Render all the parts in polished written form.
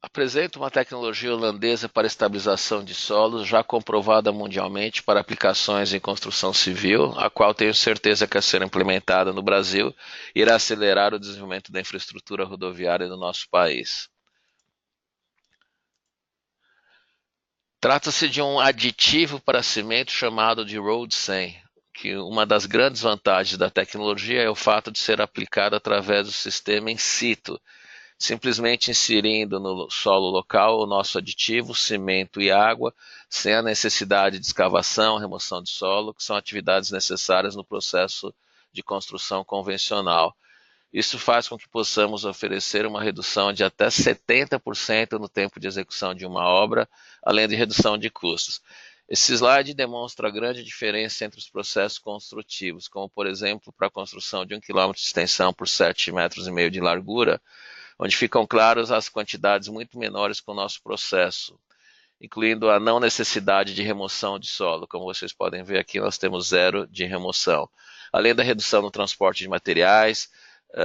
Apresenta uma tecnologia holandesa para estabilização de solos, já comprovada mundialmente para aplicações em construção civil, a qual tenho certeza que, a ser implementada no Brasil, irá acelerar o desenvolvimento da infraestrutura rodoviária do nosso país. Trata-se de um aditivo para cimento chamado de Road-Sen, que uma das grandes vantagens da tecnologia é o fato de ser aplicada através do sistema in situ, simplesmente inserindo no solo local o nosso aditivo, cimento e água, sem a necessidade de escavação, remoção de solo, que são atividades necessárias no processo de construção convencional. Isso faz com que possamos oferecer uma redução de até 70% no tempo de execução de uma obra, além de redução de custos. Esse slide demonstra a grande diferença entre os processos construtivos, como, por exemplo, para a construção de 1 quilômetro de extensão por 7,5 metros de largura, onde ficam claras as quantidades muito menores com o nosso processo, incluindo a não necessidade de remoção de solo. Como vocês podem ver aqui, nós temos zero de remoção. Além da redução no transporte de materiais,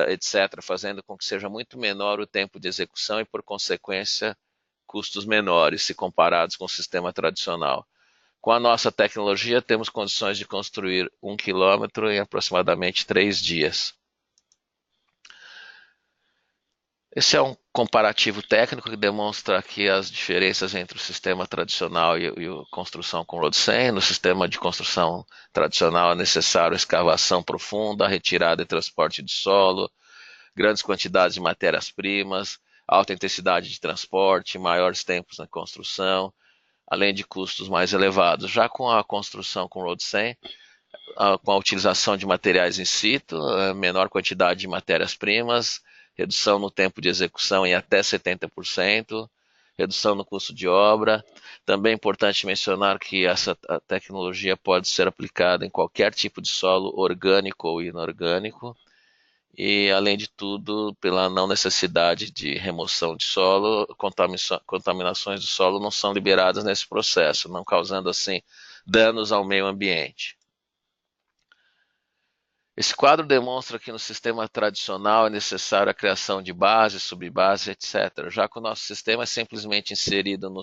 etc., fazendo com que seja muito menor o tempo de execução e, por consequência, custos menores se comparados com o sistema tradicional. Com a nossa tecnologia, temos condições de construir 1 quilômetro em aproximadamente 3 dias. Esse é um comparativo técnico que demonstra aqui as diferenças entre o sistema tradicional e a construção com Road-Sen. No sistema de construção tradicional é necessário escavação profunda, retirada e transporte de solo, grandes quantidades de matérias-primas, alta intensidade de transporte, maiores tempos na construção, além de custos mais elevados. Já com a construção com Road-Sen, com a utilização de materiais in situ, menor quantidade de matérias-primas, redução no tempo de execução em até 70%, redução no custo de obra. Também é importante mencionar que essa tecnologia pode ser aplicada em qualquer tipo de solo, orgânico ou inorgânico, e, além de tudo, pela não necessidade de remoção de solo, contaminações do solo não são liberadas nesse processo, não causando, assim, danos ao meio ambiente. Esse quadro demonstra que no sistema tradicional é necessária a criação de base, subbase, etc. Já que o nosso sistema é simplesmente inserido no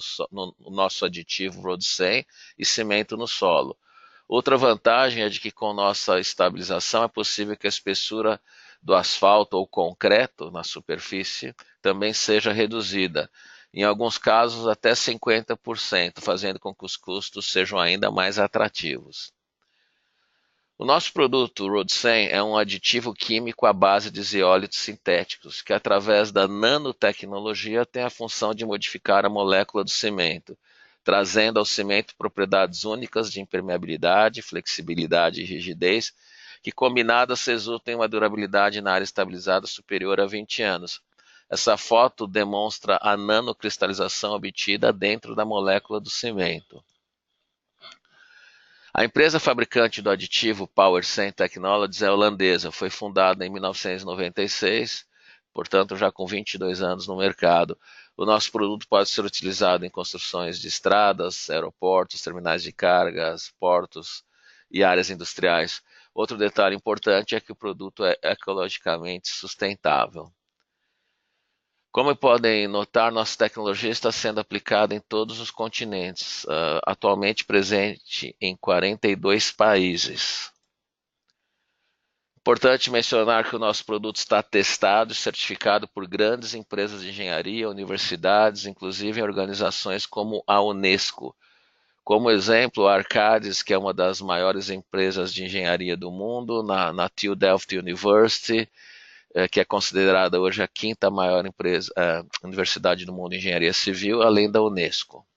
nosso aditivo Road-Sen e cimento no solo. Outra vantagem é de que com nossa estabilização é possível que a espessura do asfalto ou concreto na superfície também seja reduzida, em alguns casos até 50%, fazendo com que os custos sejam ainda mais atrativos. O nosso produto Road-Sen é um aditivo químico à base de zeólitos sintéticos, que através da nanotecnologia tem a função de modificar a molécula do cimento, trazendo ao cimento propriedades únicas de impermeabilidade, flexibilidade e rigidez, que combinadas resultam em uma durabilidade na área estabilizada superior a 20 anos. Essa foto demonstra a nanocristalização obtida dentro da molécula do cimento. A empresa fabricante do aditivo PowerSen Technologies é holandesa, foi fundada em 1996, portanto já com 22 anos no mercado. O nosso produto pode ser utilizado em construções de estradas, aeroportos, terminais de cargas, portos e áreas industriais. Outro detalhe importante é que o produto é ecologicamente sustentável. Como podem notar, nossa tecnologia está sendo aplicada em todos os continentes, atualmente presente em 42 países. Importante mencionar que o nosso produto está testado e certificado por grandes empresas de engenharia, universidades, inclusive em organizações como a Unesco. Como exemplo, a Arcadis, que é uma das maiores empresas de engenharia do mundo, na TU Delft University, que é considerada hoje a quinta maior universidade do mundo em engenharia civil, além da Unesco.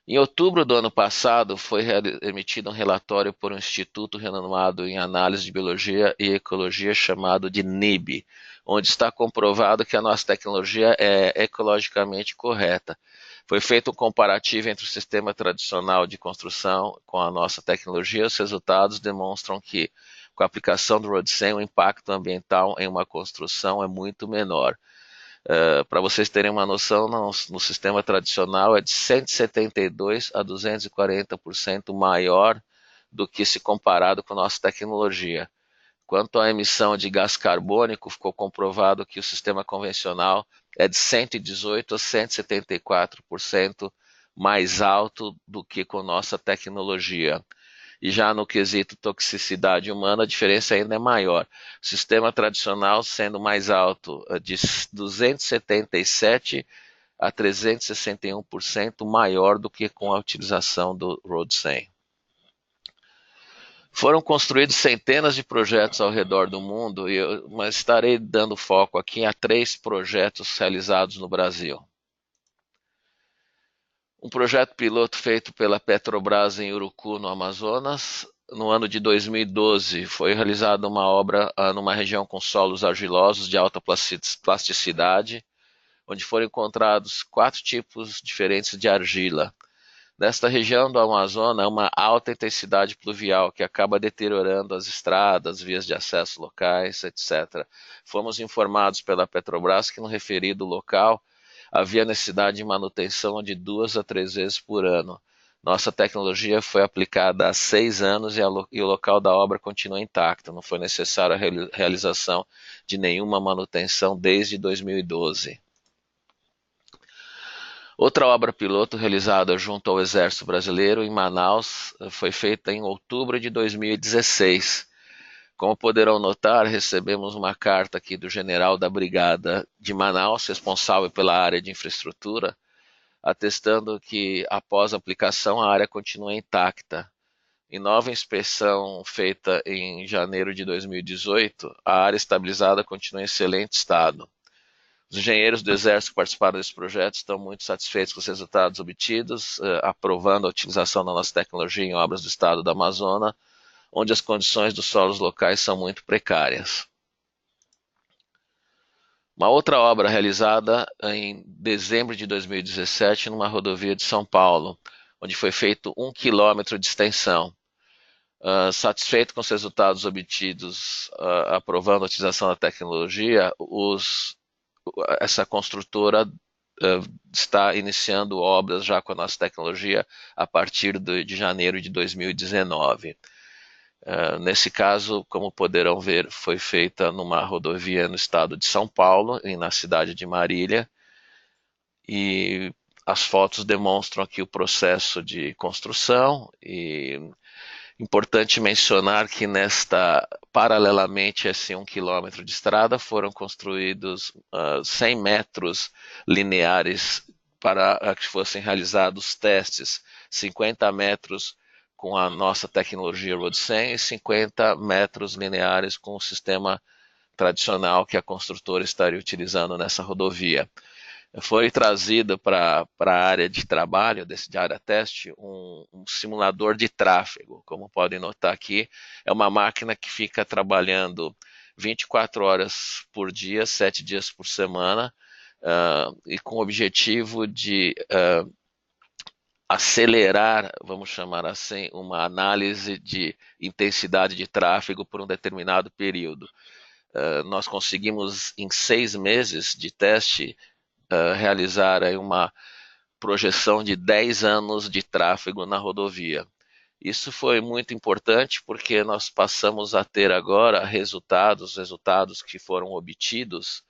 Em outubro do ano passado, foi emitido um relatório por um instituto renomado em análise de biologia e ecologia chamado de NIB, onde está comprovado que a nossa tecnologia é ecologicamente correta. Foi feito um comparativo entre o sistema tradicional de construção com a nossa tecnologia. Os resultados demonstram que, com a aplicação do Road-Sen, o impacto ambiental em uma construção é muito menor. Para vocês terem uma noção, no sistema tradicional é de 172% a 240% maior do que se comparado com a nossa tecnologia. Quanto à emissão de gás carbônico, ficou comprovado que o sistema convencional é de 118 a 174% mais alto do que com nossa tecnologia. E já no quesito toxicidade humana, a diferença ainda é maior. O sistema tradicional sendo mais alto, de 277 a 361% maior do que com a utilização do Road 100. Foram construídos centenas de projetos ao redor do mundo, mas estarei dando foco aqui a 3 projetos realizados no Brasil. Um projeto piloto feito pela Petrobras em Urucu, no Amazonas. No ano de 2012, foi realizada uma obra numa região com solos argilosos de alta plasticidade, onde foram encontrados 4 tipos diferentes de argila. Nesta região do Amazonas, uma alta intensidade pluvial que acaba deteriorando as estradas, vias de acesso locais, etc. Fomos informados pela Petrobras que no referido local havia necessidade de manutenção de 2 a 3 vezes por ano. Nossa tecnologia foi aplicada há 6 anos e o local da obra continua intacto. Não foi necessária a realização de nenhuma manutenção desde 2012. Outra obra piloto realizada junto ao Exército Brasileiro em Manaus foi feita em outubro de 2016. Como poderão notar, recebemos uma carta aqui do general da Brigada de Manaus, responsável pela área de infraestrutura, atestando que após a aplicação a área continua intacta. Em nova inspeção feita em janeiro de 2018, a área estabilizada continua em excelente estado. Os engenheiros do Exército que participaram desse projeto estão muito satisfeitos com os resultados obtidos, aprovando a utilização da nossa tecnologia em obras do estado do Amazonas, onde as condições dos solos locais são muito precárias. Uma outra obra realizada em dezembro de 2017 numa rodovia de São Paulo, onde foi feito 1 quilômetro de extensão. Satisfeito com os resultados obtidos, aprovando a utilização da tecnologia, essa construtora está iniciando obras já com a nossa tecnologia a partir de janeiro de 2019. Nesse caso, como poderão ver, foi feita numa rodovia no estado de São Paulo, na cidade de Marília, e as fotos demonstram aqui o processo de construção. E importante mencionar que paralelamente a esse 1 quilômetro de estrada, foram construídos 100 metros lineares para que fossem realizados testes, 50 metros com a nossa tecnologia Road 100 e 50 metros lineares com o sistema tradicional que a construtora estaria utilizando nessa rodovia. Foi trazido para a área de trabalho, de área teste, um simulador de tráfego. Como podem notar aqui, é uma máquina que fica trabalhando 24 horas por dia, 7 dias por semana, e com o objetivo de acelerar, vamos chamar assim, uma análise de intensidade de tráfego por um determinado período. Nós conseguimos, em 6 meses de teste, realizar aí uma projeção de 10 anos de tráfego na rodovia. Isso foi muito importante porque nós passamos a ter agora resultados que foram obtidos,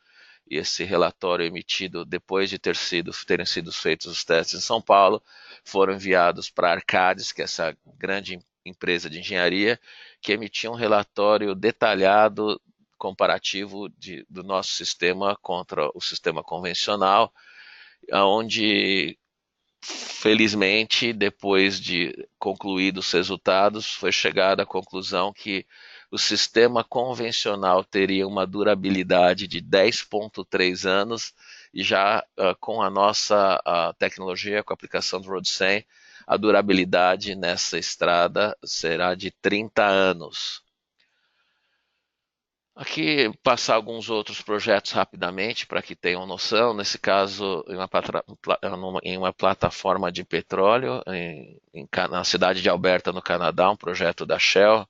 e esse relatório emitido depois de terem sido feitos os testes em São Paulo, foram enviados para a Arcades, que é essa grande empresa de engenharia, que emitiu um relatório detalhado comparativo do nosso sistema contra o sistema convencional, onde, felizmente, depois de concluídos os resultados, foi chegado à conclusão que o sistema convencional teria uma durabilidade de 10,3 anos, e já com a nossa tecnologia, com a aplicação do Road 100, a durabilidade nessa estrada será de 30 anos. Aqui passar alguns outros projetos rapidamente para que tenham noção. Nesse caso, em uma plataforma de petróleo na cidade de Alberta, no Canadá, um projeto da Shell.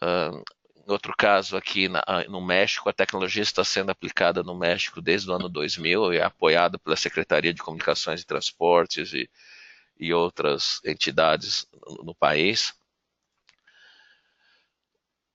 Em outro caso, aqui no México, a tecnologia está sendo aplicada no México desde o ano 2000 e é apoiada pela Secretaria de Comunicações e Transportes e outras entidades no país.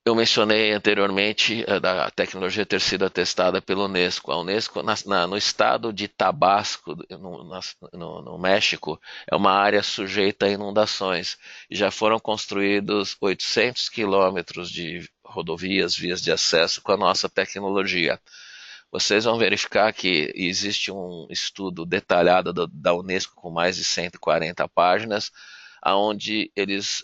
Eu mencionei anteriormente da tecnologia ter sido atestada pela Unesco. A Unesco, no estado de Tabasco, no México, é uma área sujeita a inundações. E já foram construídos 800 quilômetros de rodovias, vias de acesso com a nossa tecnologia. Vocês vão verificar que existe um estudo detalhado da Unesco com mais de 140 páginas, onde eles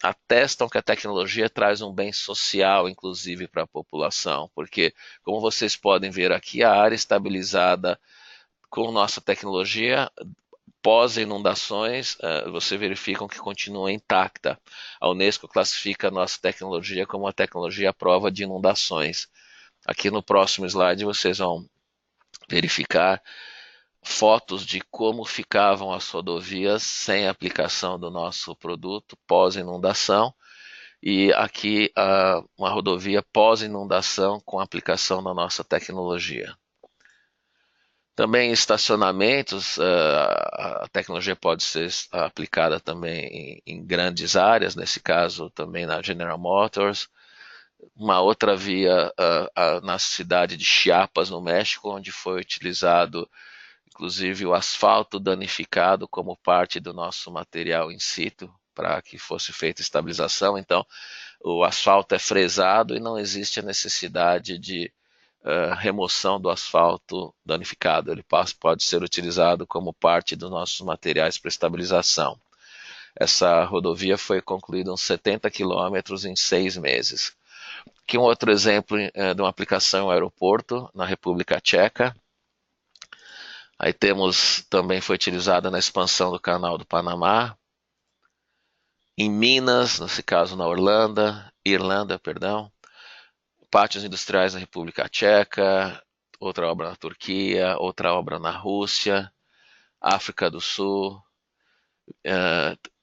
atestam que a tecnologia traz um bem social, inclusive, para a população, porque, como vocês podem ver aqui, a área estabilizada com nossa tecnologia, pós-inundações, você verificam que continua intacta. A Unesco classifica a nossa tecnologia como uma tecnologia à prova de inundações. Aqui no próximo slide vocês vão verificar fotos de como ficavam as rodovias sem aplicação do nosso produto pós-inundação e aqui uma rodovia pós-inundação com aplicação da nossa tecnologia. Também em estacionamentos, a tecnologia pode ser aplicada também em grandes áreas, nesse caso também na General Motors. Uma outra via na cidade de Chiapas, no México, onde foi utilizado inclusive o asfalto danificado como parte do nosso material in situ, para que fosse feita estabilização. Então, o asfalto é fresado e não existe a necessidade de remoção do asfalto danificado. Ele pode ser utilizado como parte dos nossos materiais para estabilização. Essa rodovia foi concluída uns 70 quilômetros em 6 meses. Aqui um outro exemplo de uma aplicação no aeroporto, na República Tcheca. Aí temos, também foi utilizada na expansão do canal do Panamá. Em Minas, nesse caso na Irlanda, perdão. Pátios industriais na República Tcheca, outra obra na Turquia, outra obra na Rússia, África do Sul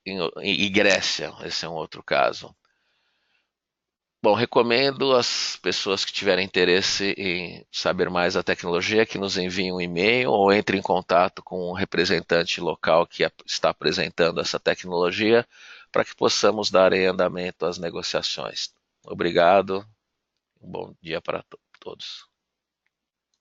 e Grécia, esse é um outro caso. Bom, recomendo às pessoas que tiverem interesse em saber mais da tecnologia que nos enviem um e-mail ou entre em contato com um representante local que está apresentando essa tecnologia para que possamos dar andamento às negociações. Obrigado, um bom dia para todos.